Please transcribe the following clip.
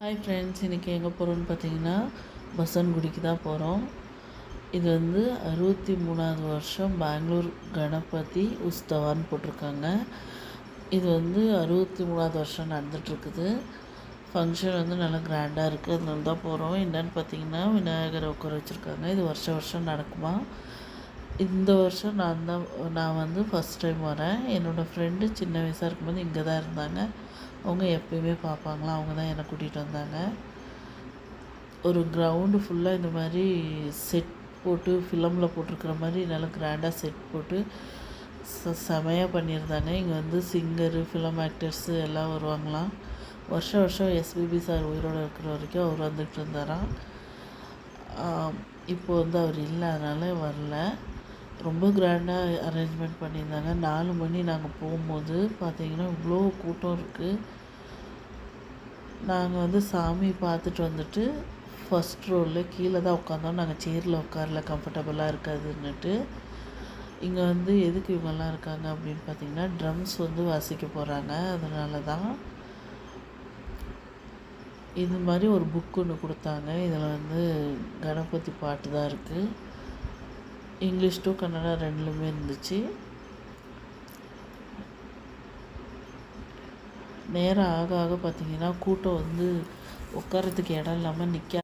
Hi friends, இன்றைக்கி எங்கே போகிறோன்னு பார்த்தீங்கன்னா பசன்குடிக்கு தான் போகிறோம். இது வந்து 63வது வருஷம் பெங்களூர் கணபதி உஸ்தவான்னு போட்டிருக்காங்க. இது வந்து 63வது வருஷம் நடந்துகிட்ருக்குது. ஃபங்க்ஷன் வந்து நல்லா கிராண்டாக இருக்குது, அதனால தான் போகிறோம். என்னென்னு பார்த்தீங்கன்னா விநாயகரை உட்கார வச்சுருக்காங்க. இது வருஷம் நடக்குமா. இந்த வருஷம் நான் வந்து ஃபஸ்ட் டைம் வரேன். என்னோடய ஃப்ரெண்டு சின்ன வயசாக இருக்கும்போது இங்கே தான் இருந்தாங்க. அவங்க எப்பயுமே பார்ப்பாங்களாம். அவங்க தான் என்னை கூட்டிகிட்டு வந்தாங்க. ஒரு கிரவுண்டு ஃபுல்லாக இந்த மாதிரி செட் போட்டு ஃபிலமில் போட்டிருக்கிற மாதிரி நல்லா கிராண்டாக செட் போட்டு செமையாக பண்ணியிருந்தாங்க. இங்கே வந்து சிங்கரு, ஃபிலம் ஆக்டர்ஸு எல்லாம் வருவாங்களாம். வருஷம் எஸ்பிபி சார் உயிரோடு இருக்கிற வரைக்கும் அவர் வந்துட்டு இருந்தாராம். இப்போ வந்து அவர் இல்லை, அதனால் வரல. ரொம்ப கிராண்டாக அரேஞ்ச்மெண்ட் பண்ணியிருந்தாங்க. 4 மணி நாங்கள் போகும்போது பார்த்திங்கன்னா இவ்வளோ கூட்டம் இருக்குது. நாங்கள் வந்து சாமி பார்த்துட்டு வந்துட்டு ஃபஸ்ட் ரோவில் கீழே தான் உட்காந்தோம். நாங்கள் சேரில் உட்காரல, கம்ஃபர்டபுளாக இருக்காதுன்னுட்டு. இங்கே வந்து எதுக்கு இவங்கெல்லாம் இருக்காங்க அப்படின்னு பார்த்திங்கன்னா ட்ரம்ஸ் வந்து வாசிக்க போகிறாங்க. அதனால தான் இது மாதிரி ஒரு புக் ஒன்று கொடுத்தாங்க. இதில் வந்து கணபதி பாட்டு தான் இருக்குது. இங்கிலீஷ் டு கன்னடா ரெண்டுலுமே இருந்துச்சு. நேரம் ஆக ஆக பார்த்திங்கன்னா கூட்டம் வந்து உட்காரத்துக்கு இடம் இல்லாமல் நிற்க